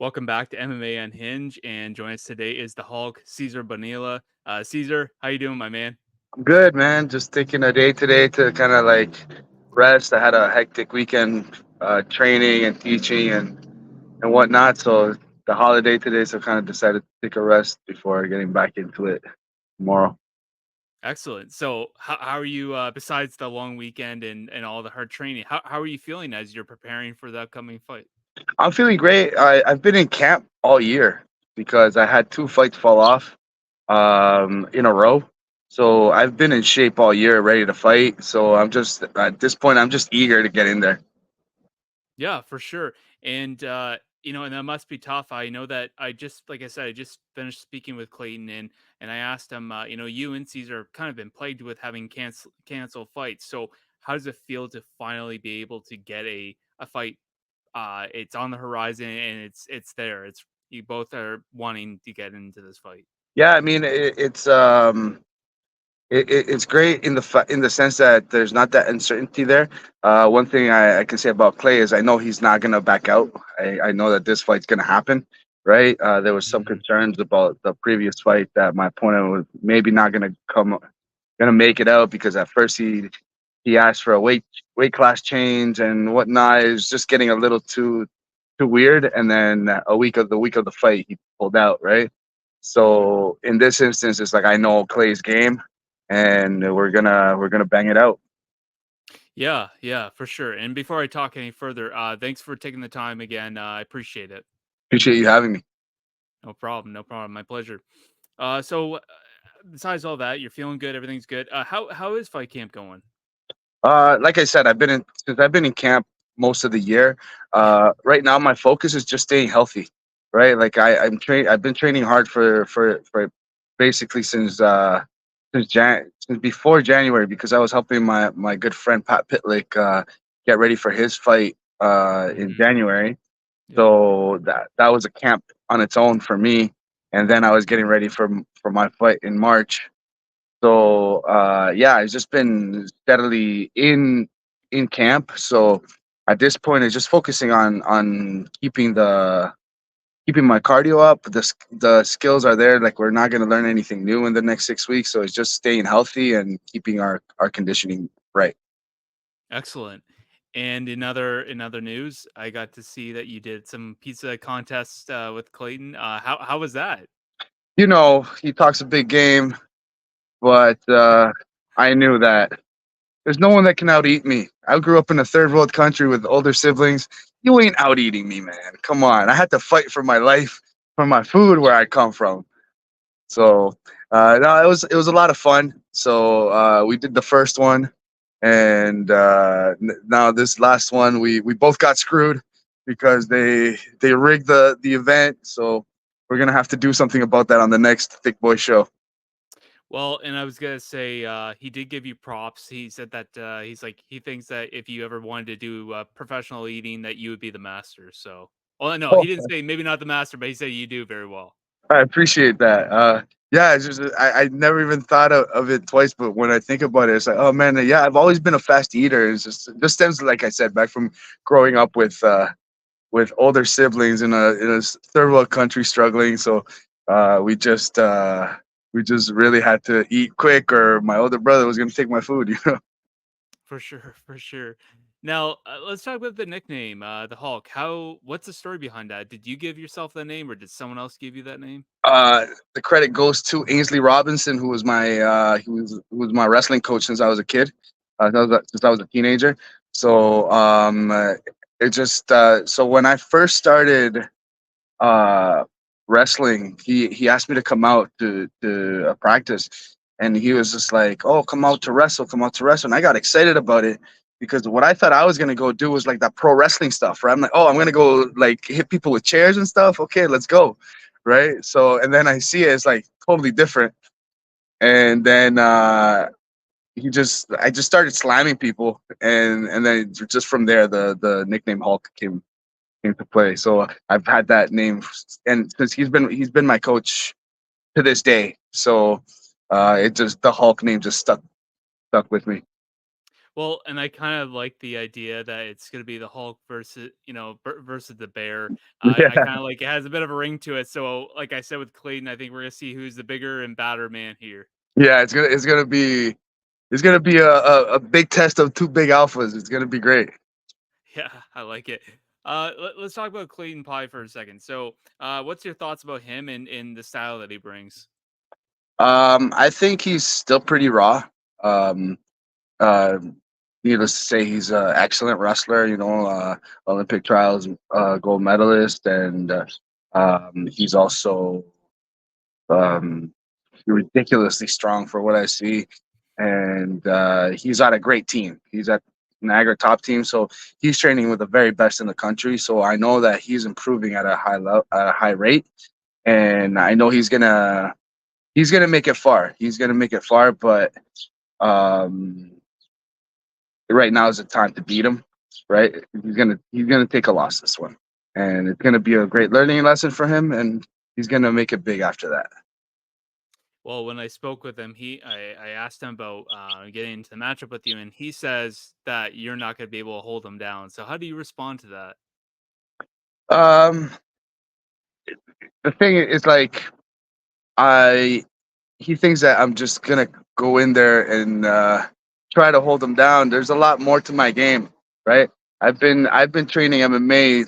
Welcome back to MMA Unhinged, and joining us today is the Hulk, Cesar Bonilla. Cesar, how you doing, my man? Good, man. Just taking a day today to kind of like rest. I had a hectic weekend, training and teaching and whatnot. So the holiday today, so kind of decided to take a rest before getting back into it tomorrow. Excellent. So, how are you? Besides the long weekend and all the hard training, how are you feeling as you're preparing for the upcoming fight? I'm feeling great. I've been in camp all year because I had two fights fall off in a row. So I've been in shape all year, ready to fight. So I'm just at this point, I'm just eager to get in there. Yeah, for sure. And and that must be tough. I know that like I said, I just finished speaking with Clayton, and I asked him, you and Caesar have kind of been plagued with having cancel fights. So how does it feel to finally be able to get a fight? It's on the horizon and it's there. It's you both are wanting to get into this fight. Yeah, I mean it's great in in the sense that there's not that uncertainty there. One thing I can say about Clay is I know he's not gonna back out. I know that this fight's gonna happen, right? There was some Mhm. concerns about the previous fight that my opponent was maybe not gonna make it out because at first he asked for a weight class change and whatnot. It was just getting a little too weird, and then the week of the fight he pulled out, right? So in this instance, it's like I know Clay's game, and we're gonna bang it out. Yeah, yeah, for sure. And before I talk any further, thanks for taking the time again. I appreciate it. Appreciate you having me. No problem, no problem. My pleasure. So besides all that, you're feeling good. Everything's good. How is fight camp going? Like I said, I've been in camp most of the year. Yeah. Right now, my focus is just staying healthy, right? Like I've been training hard for basically since before January because I was helping my good friend Pat Pitlick get ready for his fight in Hmm. January. Yeah. So that was a camp on its own for me, and then I was getting ready for my fight in March. So yeah, I've just been steadily in camp. So at this point, it's just focusing on keeping my cardio up. The skills are there. Like we're not going to learn anything new in the next 6 weeks. So it's just staying healthy and keeping our conditioning right. Excellent. And in other news, I got to see that you did some pizza contest with Clayton. How was that? You know, he talks a big game, but I knew that there's no one that can out eat me. I grew up in a third world country with older siblings. You ain't out eating me, man. Come on. I had to fight for my life, for my food where I come from. So no, it was a lot of fun. So we did the first one, and now this last one we both got screwed because they rigged the event. So we're gonna have to do something about that on the next Thick Boy show. Well, and I was gonna say, he did give you props. He said that he's like he thinks that if you ever wanted to do professional eating, that you would be the master. So, well, no, he didn't say maybe not the master, but he said you do very well. I appreciate that. Yeah, it's just I never even thought of it twice, but when I think about it, it's like, oh man, yeah, I've always been a fast eater. It just stems, like I said, back from growing up with older siblings in a third world country struggling. So uh, we just uh, we just really had to eat quick, or my older brother was gonna take my food. You know. For sure, for sure. Now, let's talk about the nickname, the Hulk. What's the story behind that? Did you give yourself that name, or did someone else give you that name? The credit goes to Ainsley Robinson, who was my wrestling coach since I was a kid, since I was a teenager. So it just so when I first started uh, wrestling, he asked me to come out to a practice, and he was just like, "Oh, come out to wrestle," and I got excited about it because what I thought I was gonna go do was like that pro wrestling stuff, right? I'm like, "Oh, I'm gonna go like hit people with chairs and stuff." Okay, let's go, right? So, and then I see it, it's like totally different, and then I just started slamming people, and then just from there, the nickname Hulk came to play. So I've had that name, and since he's been my coach to this day. So it just the Hulk name just stuck with me. Well, and I kind of like the idea that it's going to be the Hulk versus, versus the Bear. I Yeah, kind of like it has a bit of a ring to it. So, like I said with Clayton, I think we're going to see who's the bigger and badder man here. yeah, it's gonna be a big test of two big alphas. It's gonna be great. Yeah, I like it. Let's talk about Clayton Pie for a second. So, what's your thoughts about him and the style that he brings? I think he's still pretty raw. Um, uh, Needless to say, he's an excellent wrestler. Olympic trials gold medalist, and he's also um, ridiculously strong for what I see. And he's at a great team. He's at Niagara top team, so he's training with the very best in the country. So I know that he's improving at a high level, at a high rate, and I know he's gonna make it far. He's gonna make it far, but um, right now is the time to beat him. Right? He's gonna take a loss this one, and it's gonna be a great learning lesson for him, and he's gonna make it big after that. Well, when I spoke with him, I asked him about getting into the matchup with you, and he says that you're not going to be able to hold him down. So, how do you respond to that? Um, the thing is, like, I he thinks that I'm just gonna go in there and try to hold him down. There's a lot more to my game, right? I've been training MMA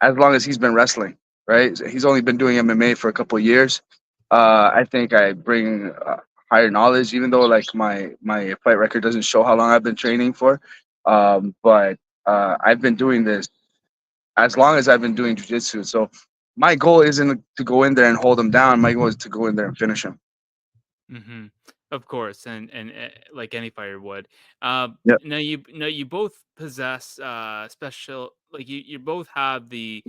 as long as he's been wrestling, right? He's only been doing MMA for a couple of years. I think I bring higher knowledge, even though like my fight record doesn't show how long I've been training for. But I've been doing this as long as I've been doing jujitsu. So my goal isn't to go in there and hold him down. My goal is to go in there and finish him. Hmm. Of course, and like any fighter would. Yeah. Now you both possess special, like you both have the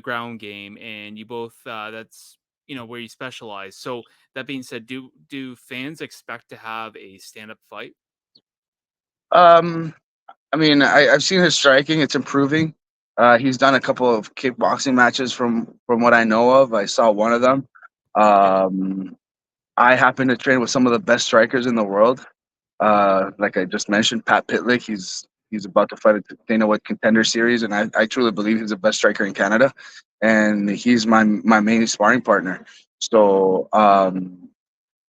ground game, and you both that's where you specialize. So that being said, do fans expect to have a stand up fight? Um, I mean, I've seen his striking; it's improving. He's done a couple of kickboxing matches from what I know of. I saw one of Hmm. them. Um, I happen to train with some of the best strikers in the world. Like I just mentioned, Pat Pitlick. He's about to fight a Dana White Contender Series, and I truly believe he's the best striker in Canada, and he's my main sparring partner. So I'm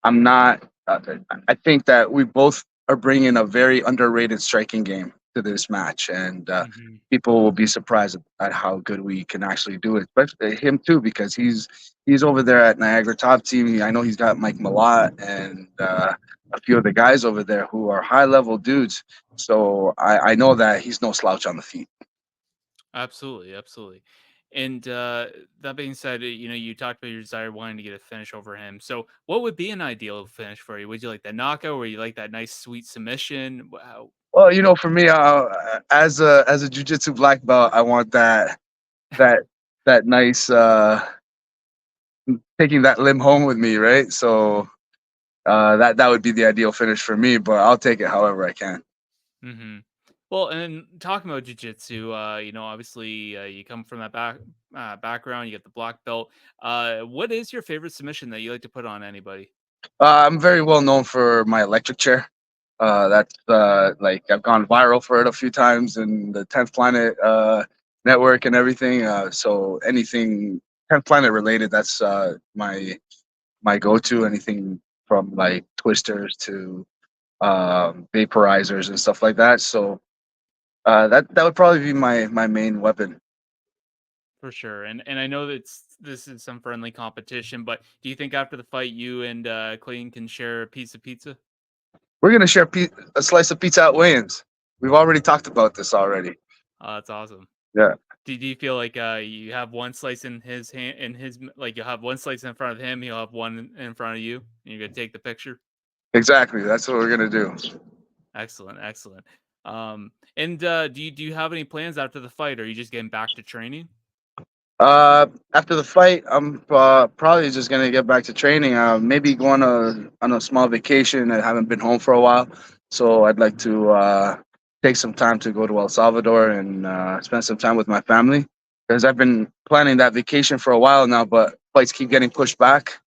not. I think that we both are bringing a very underrated striking game to this match, and Hmm. people will be surprised at how good we can actually do it. Especially him too, because he's over there at Niagara Top Team. I know he's got Mike Malott and a few of the guys over there who are high level dudes. So I know that he's no slouch on the feet. Absolutely, absolutely. And that being said, you talked about your desire wanting to get a finish over him. So, what would be an ideal finish for you? Would you like that knockout, or you like that nice, sweet submission? Wow. Well, for me, as a jujitsu black belt, I want that that nice taking that limb home with me, right? So that would be the ideal finish for me, but I'll take it however I can. Hmm. Well, and then talking about jujitsu, obviously you come from that background. You get the black belt. What is your favorite submission that you like to put on anybody? I'm very well known for my electric chair. That's like I've gone viral for it a few times in the 10th Planet network and everything. So anything 10th Planet related, that's my go-to. Anything from like twisters to vaporizers and stuff like that. So that would probably be my main weapon. For sure. And I know that this is some friendly competition, but do you think after the fight, you and Clayton can share a piece of pizza? We're gonna share a slice of pizza at Wayans. We've already talked about this already. Oh, that's awesome. Yeah, Do you feel like you have one slice in his hand, like you'll have one slice in front of him, he'll have one in front of you, and you're gonna take the picture? exactly. That's what we're gonna do. Excellent, excellent. And do you have any plans after the fight? Or are you just getting back to training? After the fight, I'm probably just gonna get back to training. Maybe go on a small vacation. I haven't been home for a while, so I'd like to take some time to go to El Salvador and spend some time with my family because I've been planning that vacation for a while now, but flights keep getting pushed back.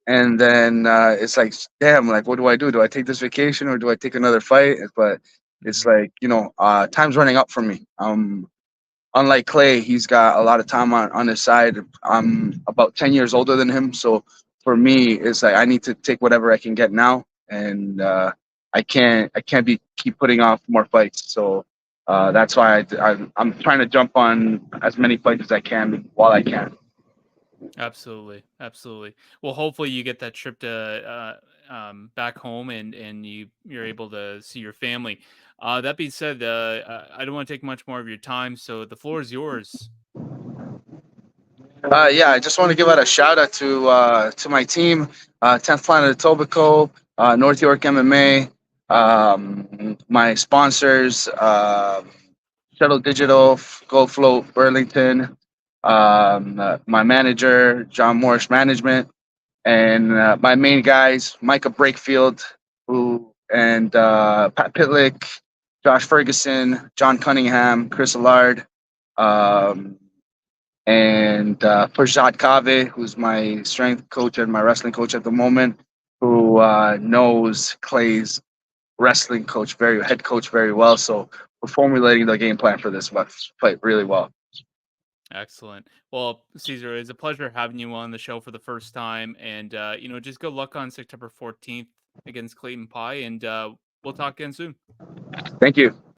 And then it's like, damn, like, what do I do? Do I take this vacation or do I take another fight? But It's Mhm. like, time's running up for me. Unlike Clay, he's got a lot of time on his side. I'm about 10 years older than him, so for me, it's like I need to take whatever I can get now, and I can't be keep putting off more fights. So that's why I'm trying to jump on as many fights as I can while I can. Absolutely, absolutely. Well, hopefully you get that trip to back home, and you're able to see your family. That being said, I don't want to take much more of your time, so the floor is yours. Yeah, I just want to give out a shout out to my team, 10th Planet Etobicoke, North York MMA, my sponsors, Shuttle Digital, Go Float Burlington, my manager, John Morris Management, and my main guys, Micah Brakefield, who and Pat Pitlick, Josh Ferguson, John Cunningham, Chris Allard, um, and Prashad Kave, who's my strength coach and my wrestling coach at the moment, who knows Clay's wrestling coach head coach very well. So we're formulating the game plan for this fight really well. Excellent. Well, Caesar, it's a pleasure having you on the show for the first time, and just good luck on September 14th against Clayton Pie, and we'll talk again soon. Thank you.